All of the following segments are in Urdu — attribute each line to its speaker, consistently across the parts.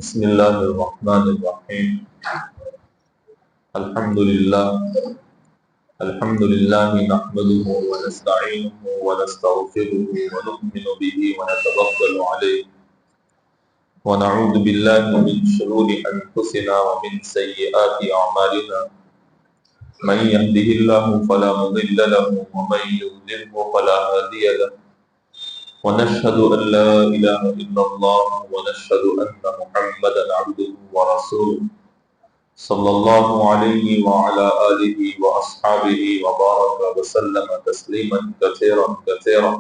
Speaker 1: بسم اللہ الرحمن الرحیم الحمد للہ نحمده ونستعینه ونستغفره ونؤمن به ونتوکل علیہ ونعوذ باللہ من شرور انفسنا ومن سیئات اعمالنا من يهده اللہ فلا مضل له ومن يضلل فلا هادی له ونشهد أن لا إله إلا الله ونشهد أن محمدا عبده ورسوله صلى الله عليه وعلى آله وأصحابه وبارك وسلم تسليما كثيرا كثيرا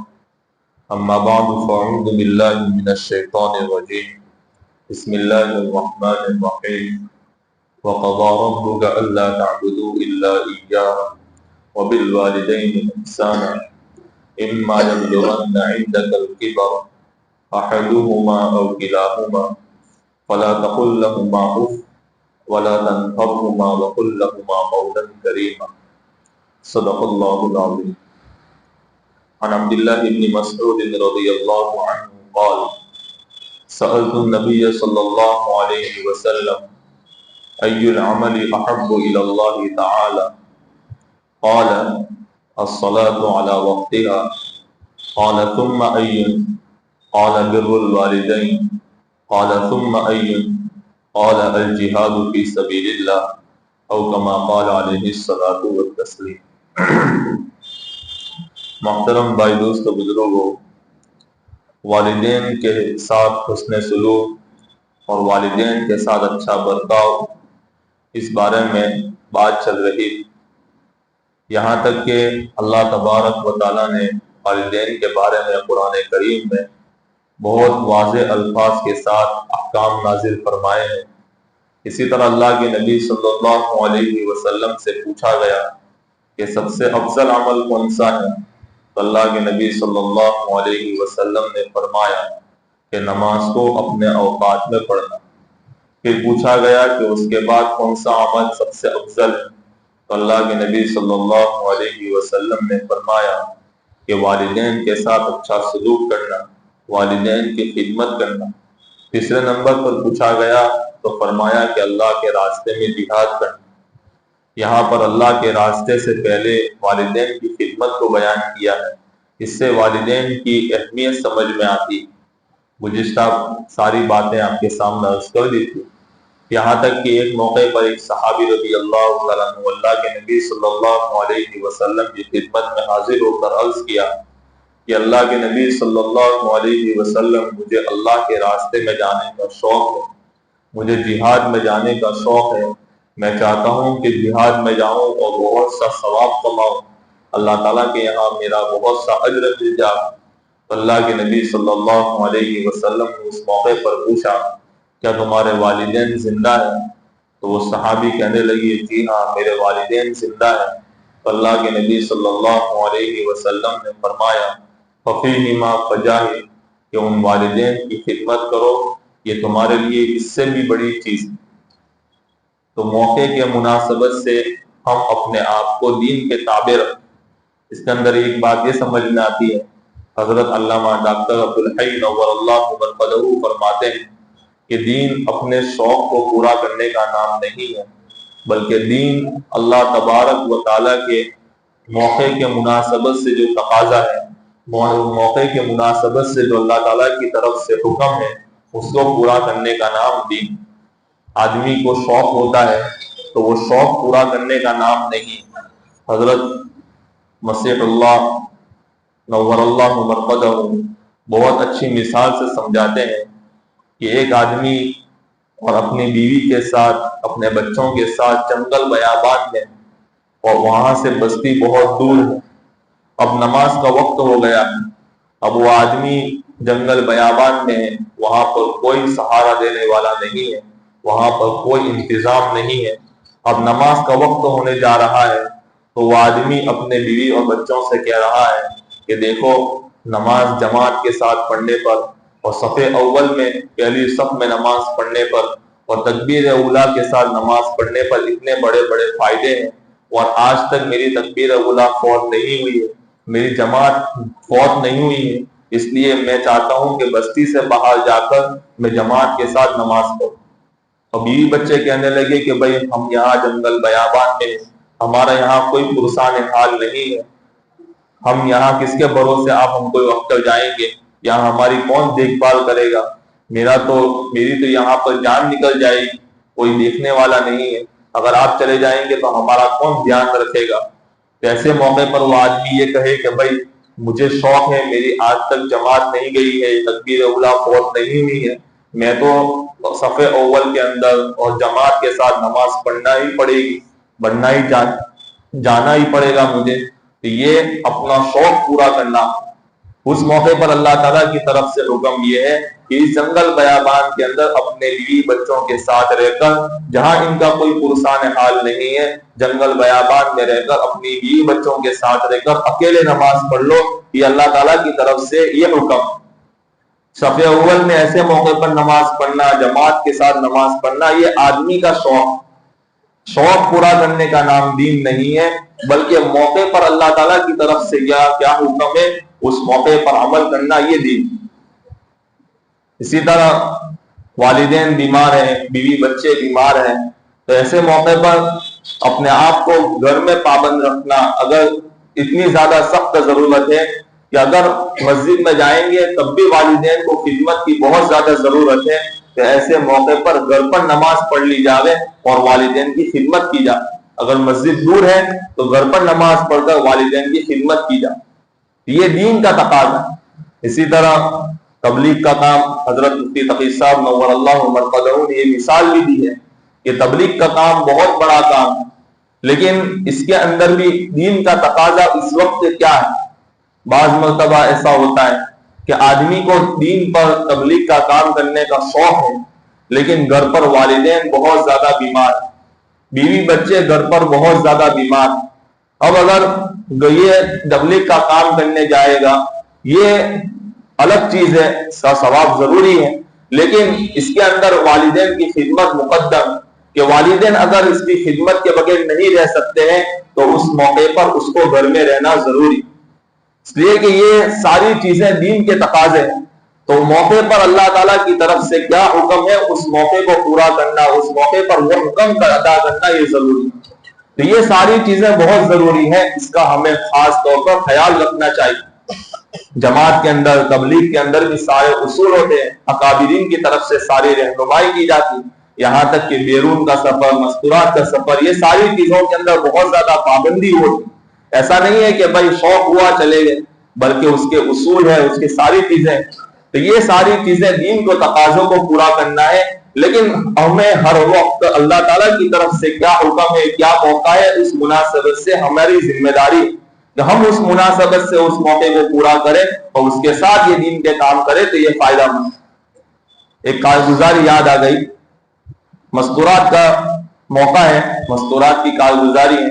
Speaker 1: أما بعد فأعوذ بالله من الشيطان الرجيم بسم الله الرحمن الرحيم وقضى ربك ألا تعبدوا إلا إياه وبالوالدين إحسانا إما يبلغن عندك الكبر أحدهما أو كلاهما فلا تقل لهما أف ولا تنهرهما وقل لهما قولا كريما صدق الله العظيم. عن عبد الله بن مسعود رضي الله عنه قال سألت النبي صلى الله عليه وسلم أي العمل أحب إلى الله تعالى قال الصلاة على وقتها قال ثم أي قال بر الوالدين قال ثم أي قال الجهاد في سبيل الله أو كما قال عليه الصلاة والتسليم. محترم بھائی دوست و بزرگوں، والدین کے ساتھ حسن سلوک اور والدین کے ساتھ اچھا برتاؤ، اس بارے میں بات چل رہی تھی، یہاں تک کہ اللہ تبارک و تعالیٰ نے والدین کے بارے میں قرآن کریم میں بہت واضح الفاظ کے ساتھ احکام نازل فرمائے ہیں. اسی طرح اللہ کے نبی صلی اللہ علیہ وسلم سے پوچھا گیا کہ سب سے افضل عمل کون سا ہے، تو اللہ کے نبی صلی اللہ علیہ وسلم نے فرمایا کہ نماز کو اپنے اوقات میں پڑھنا. پھر پوچھا گیا کہ اس کے بعد کون سا عمل سب سے افضل ہے، تو اللہ کے نبی صلی اللہ علیہ وسلم نے فرمایا کہ والدین کے ساتھ اچھا سلوک کرنا، والدین کی خدمت کرنا. تیسرے نمبر پر پوچھا گیا تو فرمایا کہ اللہ کے راستے میں جہاد کرنا. یہاں پر اللہ کے راستے سے پہلے والدین کی خدمت کو بیان کیا ہے، اس سے والدین کی اہمیت سمجھ میں آتی. گزشتہ ساری باتیں آپ کے سامنے عرض کر دی تھی، یہاں تک کہ ایک موقع پر ایک صحابی رضی اللہ تعالیٰ عنہ اللہ کے نبی صلی اللہ علیہ وسلم کی خدمت میں حاضر ہو کر عرض کیا کہ اللہ کے نبی صلی اللہ علیہ وسلم، مجھے اللہ کے راستے میں جانے کا شوق ہے، مجھے جہاد میں جانے کا شوق ہے، میں چاہتا ہوں کہ جہاد میں جاؤں اور بہت سا ثواب کماؤں، اللہ تعالیٰ کے یہاں میرا بہت سا اجر مل جائے. اللہ کے نبی صلی اللہ علیہ وسلم نے اس موقع پر پوچھا کیا تمہارے والدین زندہ ہیں؟ تو وہ صحابی کہنے لگی جی ہاں میرے والدین زندہ ہیں. تو اللہ کے نبی صلی اللہ علیہ وسلم نے فرمایا فَفِيهِمَا فَجَاهِدْ، کہ ان والدین کی خدمت کرو، یہ تمہارے لیے اس سے بھی بڑی چیز ہے. تو موقع کے مناسبت سے ہم اپنے آپ کو دین کے تابع رکھیں. اس کے اندر ایک بات یہ سمجھ میں آتی ہے، حضرت علامہ ڈاکٹر عبدالحی نور اللہ مرقدہ فرماتے ہیں کہ دین اپنے شوق کو پورا کرنے کا نام نہیں ہے، بلکہ دین اللہ تبارک و تعالیٰ کے موقع کے مناسبت سے جو تقاضا ہے، موقع کے مناسبت سے جو اللہ تعالیٰ کی طرف سے حکم ہے، اس کو پورا کرنے کا نام دین. آدمی کو شوق ہوتا ہے تو وہ شوق پورا کرنے کا نام نہیں. حضرت مسیح اللہ نور اللہ مرقدہ بہت اچھی مثال سے سمجھاتے ہیں کہ ایک آدمی اور اپنی بیوی کے ساتھ، اپنے بچوں کے ساتھ جنگل بیابان میں، اور وہاں سے بستی بہت دور ہے. اب نماز کا وقت ہو گیا ہے، اب وہ آدمی جنگل بیابان میں ہے، وہاں پر کوئی سہارا دینے والا نہیں ہے، وہاں پر کوئی انتظام نہیں ہے. اب نماز کا وقت ہونے جا رہا ہے تو وہ آدمی اپنے بیوی اور بچوں سے کہہ رہا ہے کہ دیکھو، نماز جماعت کے ساتھ پڑھنے پر اور صف اول میں پہلی صف میں نماز پڑھنے پر اور تکبیر اولیٰ کے ساتھ نماز پڑھنے پر اتنے بڑے بڑے فائدے ہیں، اور آج تک میری تکبیر اولیٰ فوت نہیں ہوئی ہے، میری جماعت فوت نہیں ہوئی ہے، اس لیے میں چاہتا ہوں کہ بستی سے باہر جا کر میں جماعت کے ساتھ نماز پڑھوں. اور بیوی بچے کہنے لگے کہ بھائی ہم یہاں جنگل بیابان میں، ہمارا یہاں کوئی پرسان حال نہیں ہے، ہم یہاں کس کے بھروسے آپ ہم کوئی وقت جائیں گے، یہاں ہماری کون دیکھ بھال کرے گا، میری تو یہاں پر جان نکل جائے گی، کوئی دیکھنے والا نہیں ہے، اگر آپ چلے جائیں گے تو ہمارا کون دھیان رکھے گا۔ ایسے موقع پر وہ آدمی یہ کہے کہ بھائی مجھے شوق ہے، میری آج تک جماعت نہیں گئی ہے، تکبیر اولا فوت نہیں ہوئی ہے، میں تو صف اول کے اندر اور جماعت کے ساتھ نماز پڑھنا ہی پڑے گی، بننا ہی جانا ہی پڑے گا مجھے، تو یہ اپنا شوق پورا کرنا۔ اس موقع پر اللہ تعالیٰ کی طرف سے حکم یہ ہے کہ اس جنگل بیابان کے اندر اپنے بیوی بچوں کے ساتھ رہ کر، جہاں ان کا کوئی پرسان حال نہیں ہے، جنگل بیابان میں رہ کر اپنی بیوی بچوں کے ساتھ رہ کر اکیلے نماز پڑھ لو۔ یہ اللہ تعالیٰ کی طرف سے یہ حکم۔ صف اول میں ایسے موقع پر نماز پڑھنا، جماعت کے ساتھ نماز پڑھنا، یہ آدمی کا شوق پورا کرنے کا نام دین نہیں ہے، بلکہ موقع پر اللہ تعالیٰ کی طرف سے کیا حکم ہے، اس موقع پر عمل کرنا، یہ دین۔ اسی طرح والدین بیمار ہیں، بیوی بچے بیمار ہیں، تو ایسے موقع پر اپنے آپ کو گھر میں پابند رکھنا۔ اگر اتنی زیادہ سخت ضرورت ہے کہ اگر مسجد میں جائیں گے تب بھی والدین کو خدمت کی بہت زیادہ ضرورت ہے، تو ایسے موقع پر گھر پر نماز پڑھ لی جاوے اور والدین کی خدمت کی جائے۔ اگر مسجد دور ہے تو گھر پر نماز پڑھ کر والدین کی خدمت کی جائے، یہ دین کا تقاضا ہے۔ اسی طرح تبلیغ کا کام، حضرت مفتی تقی صاحب نور اللہ مرقدہ نے یہ مثال بھی دی ہے کہ تبلیغ کا کام بہت بڑا کام ہے، لیکن اس کے اندر بھی دین کا تقاضا اس وقت کیا ہے۔ بعض مرتبہ ایسا ہوتا ہے کہ آدمی کو دین پر تبلیغ کا کام کرنے کا شوق ہے، لیکن گھر پر والدین بہت زیادہ بیمار، بیوی بچے گھر پر بہت زیادہ بیمار۔ اب اگر یہ تبلیغ کا کام کرنے جائے گا، یہ الگ چیز ہے، اس کا ثواب ضروری ہے، لیکن اس کے اندر والدین کی خدمت مقدم، کہ والدین اگر اس کی خدمت کے بغیر نہیں رہ سکتے ہیں تو اس موقع پر اس کو گھر میں رہنا ضروری، اس لیے کہ یہ ساری چیزیں دین کے تقاضے ہیں۔ تو موقع پر اللہ تعالیٰ کی طرف سے کیا حکم ہے، اس موقع کو پورا کرنا، اس موقع پر وہ حکم کا ادا کرنا، یہ ضروری ہے۔ تو یہ ساری چیزیں بہت ضروری ہیں، اس کا ہمیں خاص طور پر خیال رکھنا چاہیے۔ جماعت کے اندر، تبلیغ کے اندر بھی سارے اصول ہوتے ہیں، اکابرین کی طرف سے ساری رہنمائی کی جاتی، یہاں تک کہ بیرون کا سفر، مستورات کا سفر، یہ ساری چیزوں کے اندر بہت زیادہ پابندی ہوتی۔ ایسا نہیں ہے کہ بھائی شوق ہوا چلے گئے، بلکہ اس کے اصول ہے، اس کی ساری چیزیں، تو یہ ساری چیزیں دین کو تقاضوں کو پورا کرنا ہے۔ لیکن ہمیں ہر وقت اللہ تعالیٰ کی طرف سے کیا حکم ہے، کیا موقع ہے، اس مناسبت سے ہماری ذمہ داری کہ ہم اس مناسبت سے اس موقع کو پورا کریں اور اس کے ساتھ یہ دین کے کام کریں، تو یہ فائدہ مند۔ ایک کارگزاری یاد آ گئی، مستورات کا موقع ہے، مستورات کی کارگزاری ہے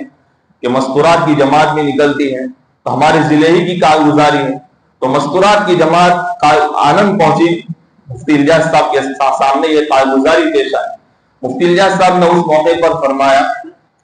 Speaker 1: کہ مستورات کی جماعت میں نکلتی ہے، تو ہمارے ضلع ہی کی کارگزاری ہے، تو مستورات کی جماعت آنند پہنچی، مفتی الیاس صاحب کے سامنے یہ کارگزاری پیش آئی۔ مفتی الیاس صاحب نے اس موقع پر فرمایا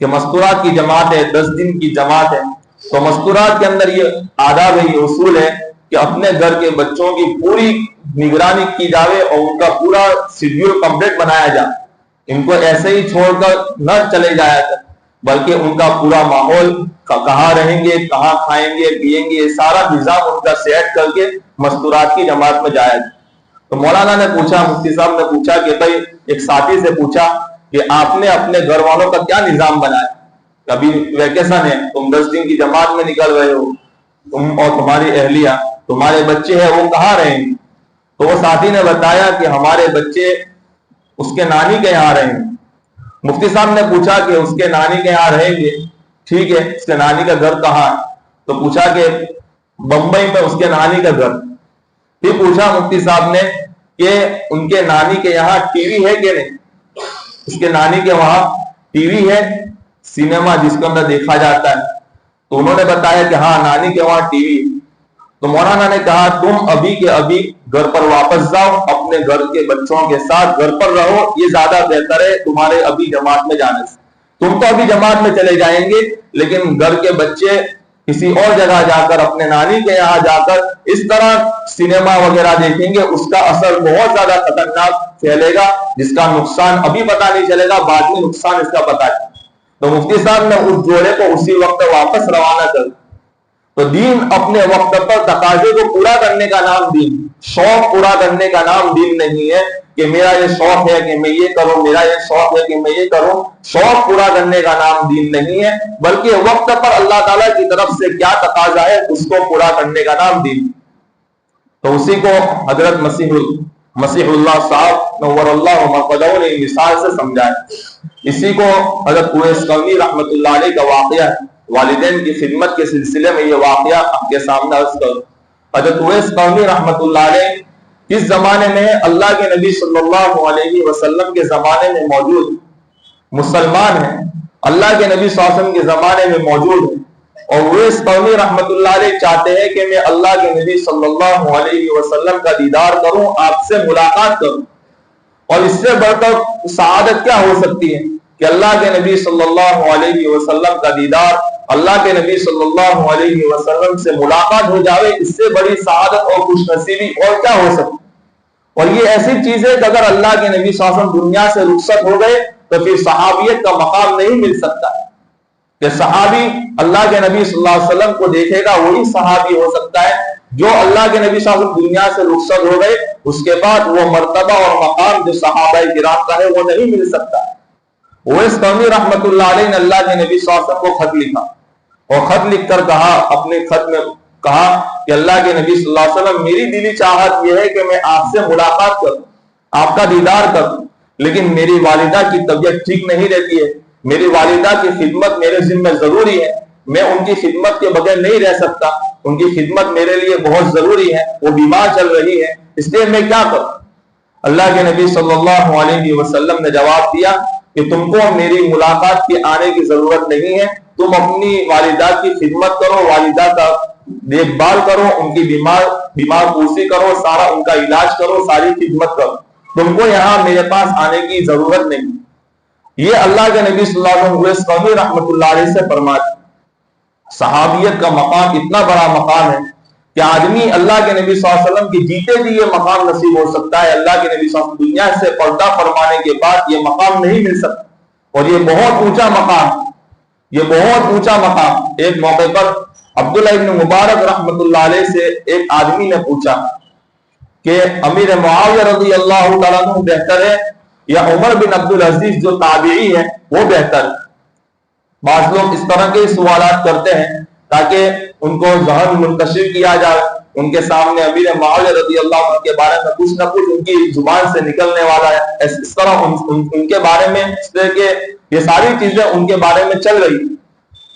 Speaker 1: کہ مستورات کی جماعت ہے، 10 دن کی جماعت ہے، تو مستورات کے اندر یہ آداب ہے، یہ اصول ہے کہ اپنے گھر کے بچوں کی پوری نگرانی کی جاوے اور ان کا پورا شیڈیول کمپلیٹ بنایا جائے، ان کو ایسے ہی چھوڑ کر نہ چلے جایا جائے، بلکہ ان کا پورا ماحول، کہاں رہیں گے، کہاں کھائیں گے پیئیں گے، یہ سارا نظام ان کا سیٹ کر کے مستورات کی جماعت میں جایا جائے۔ تو مولانا نے پوچھا، مفتی صاحب نے پوچھا کہ بھائی، ایک ساتھی سے پوچھا کہ آپ نے اپنے گھر والوں کا کیا نظام بنایا، ابھی ویکیشن ہے، تم 10 دن کی جماعت میں نکل رہے ہو، تم اور تمہاری اہلیہ، تمہارے بچے ہیں وہ کہاں رہیں گے؟ تو وہ ساتھی نے بتایا کہ ہمارے بچے اس کے نانی کے یہاں رہیں گے۔ مفتی صاحب نے پوچھا کہ اس کے نانی کے یہاں رہیں گے، ٹھیک ہے، اس کے نانی کا گھر کہاں ہے؟ تو پوچھا کہ بمبئی میں اس کے نانی کا گھر۔ پھر پوچھا مفتی صاحب نے کہ ان کے نانی کے یہاں ٹی وی ہے کہ نہیں؟ اس کے نانی کے وہاں ٹی وی ہے، سینما جس کے اندر دیکھا جاتا ہے۔ تو انہوں نے بتایا کہ ہاں نانی کے وہاں ٹی وی۔ تو مولانا نے کہا تم ابھی کے ابھی گھر پر واپس جاؤ، اپنے گھر کے بچوں کے ساتھ گھر پر رہو، یہ زیادہ بہتر ہے تمہارے ابھی جماعت میں جانے سے۔ تم تو ابھی جماعت میں چلے جائیں گے، لیکن گھر کے بچے کسی اور جگہ جا کر, اپنے نانی کے یہاں جا کر اس طرح سینما وغیرہ دیکھیں گے, اس کا اثر بہت زیادہ خطرناک پھیلے گا, جس کا نقصان ابھی پتہ نہیں چلے گا, بعد میں نقصان اس کا پتہ ہے. تو مفتی صاحب نے اس جوڑے کو اسی وقت واپس روانہ کر. تو دین اپنے وقت پر تقاضے کو پورا کرنے کا نام دین, شوق پورا کرنے کا نام دین نہیں ہے کہ میرا یہ شوق ہے کہ میں یہ کروں, میرا یہ شوق ہے کہ میں یہ کروں. شوق پورا کرنے کا نام دین نہیں ہے, بلکہ وقت پر اللہ تعالیٰ کی طرف سے کیا تقاضا ہے اس کو پورا کرنے کا نام دین. تو اسی کو حضرت مسیح اللہ صاحب نور اللہ مقدہ نے مثال سے سمجھا ہے. اسی کو حضرت اویس قرنی رحمۃ اللہ علیہ کا واقعہ, والدین کی خدمت کے سلسلے میں یہ واقعہ آپ کے سامنے عرض کروں. حضرت اویس قرنی رحمۃ اللہ علیہ کس زمانے میں, اللہ کے نبی صلی اللہ علیہ وسلم کے زمانے میں موجود, مسلمان ہیں, اللہ کے نبی صلی اللہ علیہ وسلم کے زمانے میں موجود ہیں. اور اویس قرنی رحمۃ اللہ علیہ چاہتے ہیں کہ میں اللہ کے نبی صلی اللہ علیہ وسلم کا دیدار کروں, آپ سے ملاقات کروں. اور اس سے بڑھ کر سعادت کیا ہو سکتی ہے کہ اللہ کے نبی صلی اللہ علیہ وسلم کا دیدار, اللہ کے نبی صلی اللہ علیہ وسلم سے ملاقات ہو جاوے, اس سے بڑی سعادت اور خوش نصیبی اور کیا ہو سکتی. اور یہ ایسی چیز ہے کہ اگر اللہ کے نبی صلی اللہ علیہ وسلم دنیا سے رخصت ہو گئے تو پھر صحابیت کا مقام نہیں مل سکتا. کہ صحابی اللہ کے نبی صلی اللہ علیہ وسلم کو دیکھے گا وہی صحابی ہو سکتا ہے جو اللہ کے نبی صلی اللہ علیہ وسلم دنیا سے رخصت ہو گئے, اس کے بعد وہ مرتبہ اور مقام جو صحابہ کرام کا ہے وہ نہیں مل سکتا. اویس قرنی رحمۃ اللہ علیہ نے اللہ کے نبی صلی اللہ علیہ وسلم کو خط لکھا, اور خط لکھ کر کہا, اپنے خط میں کہا کہ اللہ کے نبی صلی اللہ علیہ وسلم میری دلی چاہت یہ ہے کہ میں آپ سے ملاقات کروں, آپ کا دیدار کروں, لیکن میری والدہ کی طبیعت ٹھیک نہیں رہتی ہے, میری والدہ کی خدمت میرے ذمہ ضروری ہے, میں ان کی خدمت کے بغیر نہیں رہ سکتا, ان کی خدمت میرے لیے بہت ضروری ہے, وہ بیمار چل رہی ہے, اس لیے میں کیا کروں. اللہ کے نبی صلی اللہ علیہ وسلم نے جواب دیا کہ تم کو میری ملاقات کے آنے کی ضرورت نہیں ہے, تم اپنی والدہ کی خدمت کرو, والدہ کا دیکھ بھال کرو, ان کی بیمار پوسی کرو, سارا ان کا علاج کرو, ساری خدمت کرو, تم کو یہاں میرے پاس آنے کی ضرورت نہیں. یہ اللہ کے نبی صلی اللہ علیہ وسلم اویس قرنی رحمۃ اللہ علیہ سے فرماتے. صحابیت کا مقام اتنا بڑا مقام ہے کہ آدمی اللہ کے نبی صلی اللہ علیہ وسلم کی جیتے جی یہ مقام نصیب ہو سکتا ہے, اللہ کے نبی صلی اللہ علیہ وسلم دنیا سے پردہ فرمانے کے بعد یہ مقام نہیں مل سکتا. اور یہ بہت اونچا مقام, یہ بہت اونچا مقام. ایک موقع پر عبداللہ ابن مبارک رحمۃ اللہ علیہ سے ایک آدمی نے پوچھا کہ امیر معاویہ رضی اللہ تعالیٰ عنہ بہتر ہے یا عمر بن عبدالعزیز جو تابعی ہے وہ بہتر ہے. بعض لوگ اس طرح کے سوالات کرتے ہیں تاکہ ان کو ذہن منتشر کیا جائے, ان کے سامنے امیر معاویہ رضی اللہ عنہ کے بارے میں کچھ نہ کچھ ان کی زبان سے نکلنے والا ہے, اس طرح ان کے بارے میں, اس طرح کے یہ ساری چیزیں ان کے بارے میں چل رہی.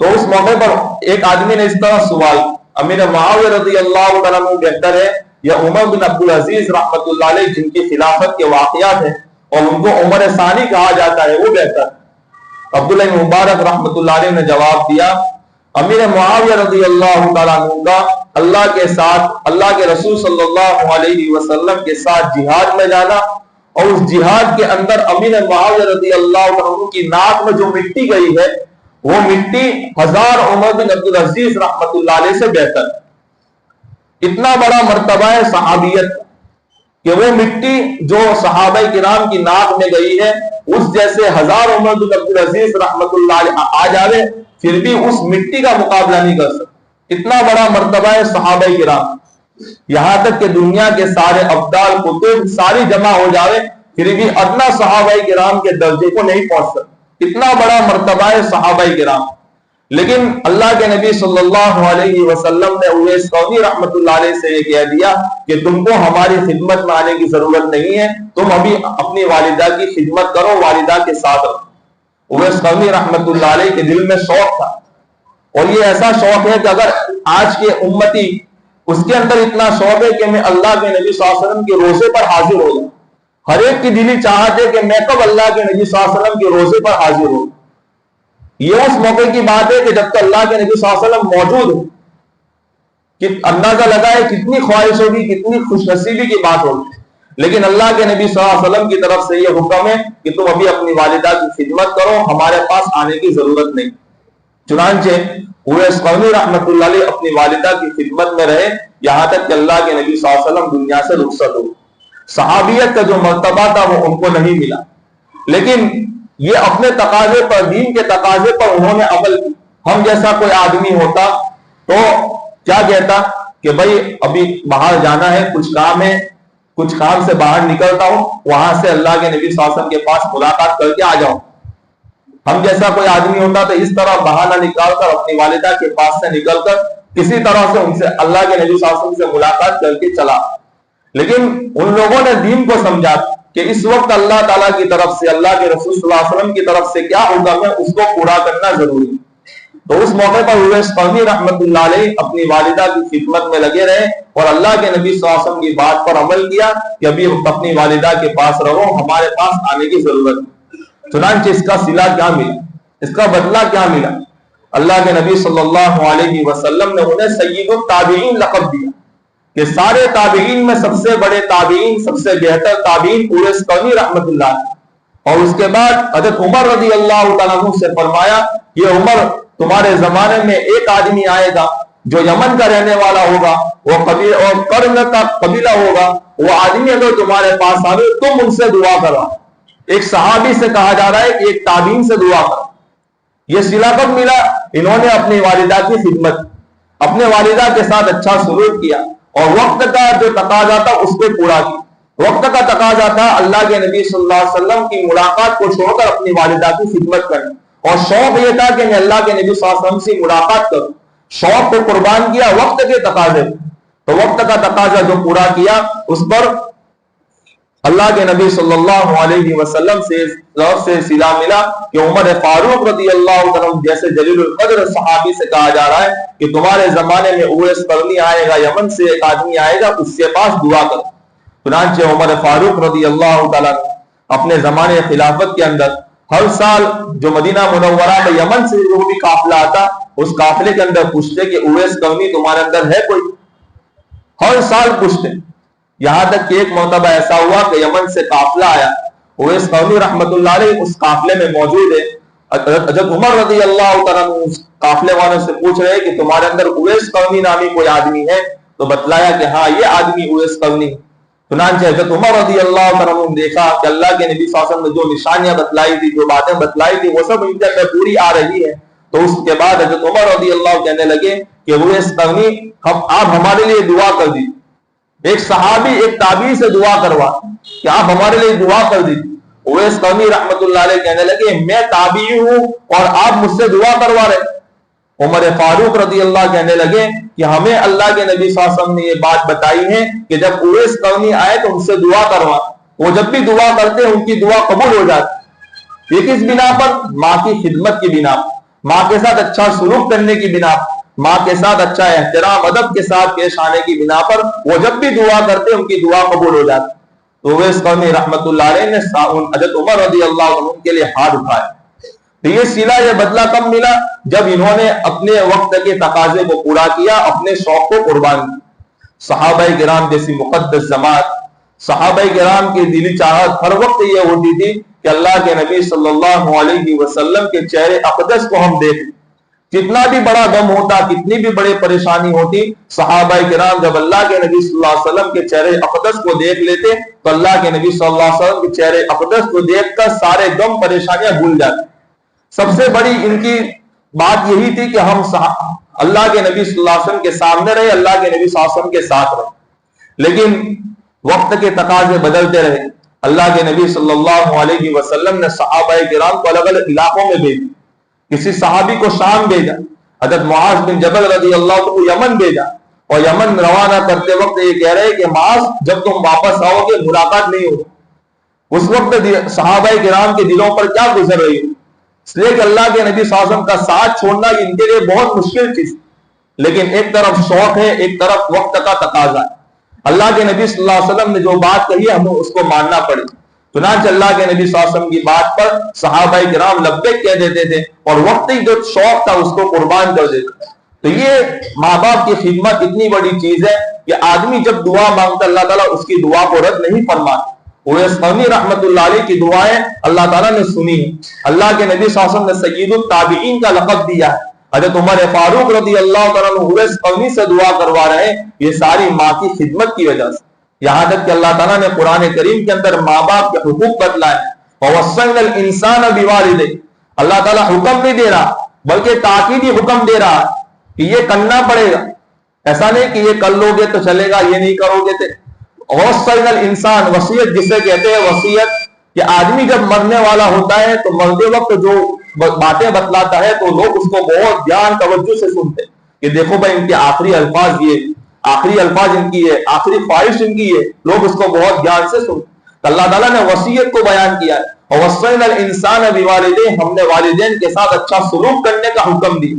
Speaker 1: تو اس موقع پر ایک آدمی نے اس طرح سوال, امیر معاویہ رضی اللہ عنہ بہتر ہے یا عمر بن عبدالعزیز رحمۃ اللہ علیہ جن کی خلافت کے واقعات ہیں اور ان کو عمر ثانی کہا جاتا ہے وہ بہتر. عبداللہ بن مبارک رحمۃ اللہ علیہ نے جواب دیا, امیر معاویہ رضی اللہ تعالیٰ عنہ کا اللہ کے ساتھ, اللہ کے رسول صلی اللہ علیہ وسلم کے ساتھ جہاد میں جانا, اور اس جہاد کے اندر امیر معاویہ رضی اللہ عنہ کی ناک میں جو مٹی گئی ہے وہ مٹی 1000 عمر بن عبدالعزیز رحمۃ اللہ علیہ سے بہتر. اتنا بڑا مرتبہ ہے صحابیت کہ وہ مٹی جو صحابہ کرام کی ناک میں گئی ہے اس جیسے 1000 عمر بن عبدالعزیز رحمۃ اللہ علیہ آ جاوے پھر بھی اس مٹی کا مقابلہ نہیں کر سکتے. اتنا بڑا مرتبہ ہے صحابہ کرام. یہاں تک کہ دنیا کے سارے ابدال کتب ساری جمع ہو جاوے پھر بھی ادنا صحابہ کرام کے درجے کو نہیں پہنچ سکتے. اتنا بڑا مرتبہ ہے صحابہ کرام. لیکن اللہ کے نبی صلی اللہ علیہ وسلم نے اویس قرنی رحمۃ اللہ علیہ سے یہ کہہ دیا کہ تم کو ہماری خدمت میں آنے کی ضرورت نہیں ہے, تم ابھی اپنی والدہ کی خدمت کرو, والدہ کے ساتھ رہو. اویس قرنی رحمۃ اللہ علیہ کے دل میں شوق تھا, اور یہ ایسا شوق ہے کہ اگر آج کے امتی اس کے اندر اتنا شوق ہے کہ میں اللہ کے نبی صلی اللہ علیہ وسلم کے روزے پر حاضر ہو جاؤں. ہر ایک کی دلی چاہت ہے کہ میں کب اللہ کے نبی صلی اللہ علیہ وسلم کے روزے پر حاضر ہوں. یہ اس موقع کی بات ہے کہ جب تک اللہ کے نبی صلی اللہ علیہ وسلم موجود ہو, کہ اندازہ لگائے کتنی خواہش ہوگی, کتنی خوش نصیبی کی بات ہوگی. لیکن اللہ کے نبی صلی اللہ علیہ وسلم کی طرف سے یہ حکم ہے کہ تم ابھی اپنی والدہ کی خدمت کرو, ہمارے پاس آنے کی ضرورت نہیں. چنانچہ اویس قرنی رحمۃ اللہ علیہ اپنی والدہ کی خدمت میں رہے یہاں تک کہ اللہ کے نبی صلی اللہ علیہ وسلم دنیا سے رخصت ہو. صحابیت کا جو مرتبہ تھا وہ ان کو نہیں ملا، لیکن یہ اپنے تقاضے پر، دین کے تقاضے پر انہوں نے عمل کی. ہم جیسا کوئی آدمی ہوتا تو کیا کہتا کہ بھائی ابھی باہر جانا ہے، کچھ کام ہے، کچھ کام سے باہر نکلتا ہوں، وہاں سے اللہ کے نبی صلی اللہ علیہ وسلم کے پاس ملاقات کر کے آ جاؤں. ہم جیسا کوئی آدمی ہوتا تو اس طرح بہانہ نکال کر اپنی والدہ کے پاس سے نکل کر کسی طرح سے ان سے اللہ کے نبی صلی اللہ علیہ وسلم سے ملاقات کر کے چلا. لیکن ان لوگوں نے دین کو سمجھا کہ اس وقت اللہ تعالیٰ کی طرف سے، اللہ کے رسول صلی اللہ علیہ وسلم کی طرف سے کیا حکم ہے اس کو پورا کرنا ضروری. تو اس موقع پر اویس قرنی رحمۃ اللہ علیہ اپنی والدہ کی خدمت میں لگے رہے اور اللہ کے نبی صلی اللہ علیہ وسلم کی بات پر عمل کیا کہ ابھی اپنی والدہ کے پاس رہو، ہمارے پاس آنے کی ضرورت ہے. چنانچہ اس کا صلہ کیا ملا، اس کا بدلہ کیا ملا؟ اللہ کے نبی صلی اللہ علیہ وسلم نے انہیں سید التابعین لقب دیا کہ سارے تابعین میں سب سے بڑے تابعین، سب سے بہتر تابعین اویس قرنی رحمۃ اللہ علیہ. اور اس کے بعد حضرت عمر رضی اللہ تعالیٰ عنہ سے فرمایا کہ عمر تمہارے زمانے میں ایک آدمی آئے گا جو یمن کا رہنے والا ہوگا، وہ اور قرن کا قبیلہ ہوگا، وہ آدمی اگر تمہارے پاس آئے تم ان سے دعا کرو. ایک صحابی سے کہا جا رہا ہے کہ ایک تابعین سے دعا کرو. یہ صلہ کب ملا؟ انہوں نے اپنی والدہ کی خدمت، اپنے والدہ کے ساتھ اچھا سلوک کیا اور وقت کا جو تقاضا تھا اس کو پورا کیا. وقت کا تقاضا تھا اللہ کے نبی صلی اللہ علیہ وسلم کی ملاقات کو چھوڑ کر اپنی والدہ کی خدمت کرنا، اور شوق یہ تھا کہ میں اللہ کے نبی صلی اللہ علیہ وسلم سے ملاقات کروں. شوق کو قربان کیا وقت کے تقاضے، تو وقت کا تقاضا جو پورا کیا اس پر اللہ کے نبی صلی اللہ علیہ وسلم سے صلہ ملا کہ عمر فاروق رضی اللہ عنہ جیسے جلیل القدر صحابی سے کہا جا رہا ہے کہ تمہارے زمانے میں اویس قرنی آئے گا، یمن سے ایک آدمی آئے گا، اس کے پاس دعا کرو. چنانچہ عمر فاروق رضی اللہ تعالیٰ اپنے زمانے خلافت کے اندر ہر سال جو مدینہ منورہ میں یمن سے جو بھی قافلہ آتا اس قافلے کے اندر پوچھتے کہ اویس قرنی تمہارے اندر ہے کوئی؟ ہر سال پوچھتے. یہاں تک کہ ایک مرتبہ ایسا ہوا کہ یمن سے قافلہ آیا، اویس قرنی رحمۃ اللہ علیہ اس قافلے میں موجود ہے. حضرت عمر رضی اللہ تعالیٰ اس قافلے والوں سے پوچھ رہے کہ تمہارے اندر اویس قرنی نامی کوئی آدمی ہے؟ تو بتلایا کہ ہاں یہ آدمی اویس قرنی. چنانچہ حضرت عمر رضی اللہ تعالیٰ نے دیکھا کہ اللہ کے نبی صلی اللہ علیہ وسلم نے جو نشانیاں بتلائی تھی، جو باتیں بتلائی تھی، وہ سب ان کے اندر پوری آ رہی ہے. تو اس کے بعد حضرت عمر رضی اللہ کہنے لگے کہ اویس قرنی آپ ہمارے لیے دعا کر دیجیے. ایک صحابی ایک تابعی سے دعا کروا کہ آپ ہمارے لیے دعا کر دیجیے. اویس قرنی رحمۃ اللہ علیہ کہنے لگے میں تابعی ہوں اور آپ مجھ سے دعا کروا رہے. عمر فاروق رضی اللہ کہنے لگے کہ ہمیں اللہ کے نبی صلی اللہ علیہ وسلم نے یہ بات بتائی ہے کہ جب اویس قرنی آئے تو ان سے دعا کروا. وہ جب بھی دعا کرتے ان کی دعا قبول ہو جاتی. یہ کس بنا پر؟ ماں کی خدمت کی بنا پر، ماں کے ساتھ اچھا سلوک کرنے کی بنا پر، ماں کے ساتھ اچھا احترام ادب کے ساتھ پیش آنے کی بنا پر وہ جب بھی دعا کرتے ان کی دعا قبول ہو جاتی. تو اویس قرنی رحمۃ اللہ علیہ نے حضرت عمر رضی اللہ عنہ کے لیے ہاتھ اٹھائے. تو یہ صلہ، یہ بدلہ کب ملا؟ جب انہوں نے اپنے وقت کے تقاضے کو پورا کیا، اپنے شوق کو قربان کیا. صحابہ کرام جیسی مقدس جماعت، صحابہ کرام کی دلی چاہت ہر وقت یہ ہوتی تھی کہ اللہ کے نبی صلی اللہ علیہ وسلم کے چہرے اقدس کو ہم دیکھیں. کتنا بھی بڑا غم ہوتا، کتنی بھی بڑی پریشانی ہوتی، صحابہ کرام جب اللہ کے نبی صلی اللہ علیہ وسلم کے چہرے اقدس کو دیکھ لیتے تو اللہ کے نبی صلی اللہ علیہ وسلم کے چہرے اقدس کو دیکھ کر سارے غم پریشانیاں بھول جاتے. سب سے بڑی ان کی بات یہی تھی کہ ہم اللہ کے نبی صلی اللہ علیہ وسلم کے سامنے رہے، اللہ کے نبی صلی اللہ علیہ وسلم کے ساتھ رہے. لیکن وقت کے تقاضے بدلتے رہے. اللہ کے نبی صلی اللہ علیہ وسلم نے صحابہ کرام کو الگ الگ علاقوں میں بھیجا. کسی صحابی کو شام بھیجا، حضرت معاذ بن جبل رضی اللہ عنہ کو یمن بھیجا، اور یمن روانہ کرتے وقت یہ کہہ رہے کہ معاذ جب تم واپس آؤ گے ملاقات نہیں ہوگی. اس وقت صحابہ کرام کے دلوں پر کیا گزر رہی ہے؟ اس لیے کہ اللہ کے نبی صلی اللہ علیہ وسلم کا ساتھ چھوڑنا ان کے لیے بہت مشکل چیز. لیکن ایک طرف شوق ہے، ایک طرف وقت کا تقاضا ہے. اللہ کے نبی صلی اللہ علیہ وسلم نے جو بات کہی ہے ہمیں اس کو ماننا پڑے. چنانچہ اللہ کے نبی صلی اللہ علیہ وسلم کی بات پر صحابہ کرام لبیک کہہ دیتے تھے اور وقتی جو شوق تھا اس کو قربان کر دیتے. تو یہ ماں باپ کی خدمت اتنی بڑی چیز ہے کہ آدمی جب دعا مانگتا اللہ تعالیٰ اس کی دعا کو رد نہیں فرماتا. اویس قرنی رحمۃ اللہ علیہ کی دعائیں اللہ تعالیٰ نے سنی. اللہ کے نبی صلی اللہ علیہ وسلم نے سید التابعین کا لقب دیا ہے. حضرت عمر فاروق رضی اللہ تعالیٰ عنہ اویس قرنی سے دعا کروا رہے ہیں، یہ ساری ماں کی خدمت کی وجہ سے۔ یہاں تک کہ اللہ تعالیٰ نے قرآن کریم کے اندر ماں باپ کے حقوق بتلائے، وَوَصَّيْنَا الْإِنسَانَ بِوَالِدَيْهِ، اللہ تعالیٰ حکم نہیں دے رہا بلکہ تاکیدی حکم دے رہا کہ یہ کرنا پڑے گا، ایسا نہیں کہ یہ کر لو گے تو چلے گا، یہ نہیں کرو گے تو۔ وَوَصَّيْنَا الْإِنسَانَ، وصیت جسے کہتے ہیں وصیت، کہ آدمی جب مرنے والا ہوتا ہے تو مرتے وقت جو باتیں بتلاتا ہے تو لوگ اس کو بہت دھیان توجہ سے سنتے ہیں کہ دیکھو بھائی ان کے آخری الفاظ یہ، آخری الفاظ ان کی ہے، آخری خواہش ان کی ہے، لوگ اس کو بہت دھیان سے سنتے ہیں۔ تو اللہ تعالیٰ نے وصیت کو بیان کیا ہے، وَوَصَّيْنَا الْإِنسَانَ بِوَالِدَيْهِ، ہم نے والدین کے ساتھ اچھا سلوک کرنے کا حکم دی۔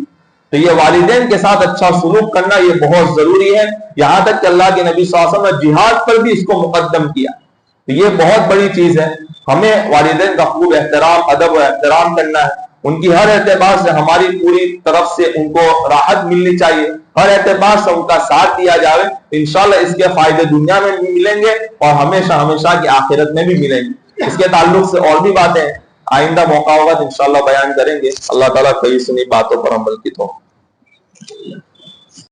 Speaker 1: تو یہ والدین کے ساتھ اچھا سلوک کرنا یہ بہت ضروری ہے، یہاں تک کہ اللہ کے نبی صلی اللہ علیہ وسلم نے جہاد پر بھی اس کو مقدم کیا۔ تو یہ بہت بڑی چیز ہے، ہمیں والدین کا خوب احترام، ادب و احترام کرنا ہے، ان کی ہر اعتبار سے ہماری پوری طرف سے ان کو راحت ملنی چاہیے، ہر اعتبار سے ان کا ساتھ دیا جائے، انشاءاللہ اس کے فائدے دنیا میں بھی ملیں گے اور ہمیشہ ہمیشہ کی آخرت میں بھی ملیں گے۔ اس کے تعلق سے اور بھی باتیں آئندہ موقع ہوگا تو انشاءاللہ بیان کریں گے۔ اللہ تعالیٰ کئی سنی باتوں پر عمل کی توفیق۔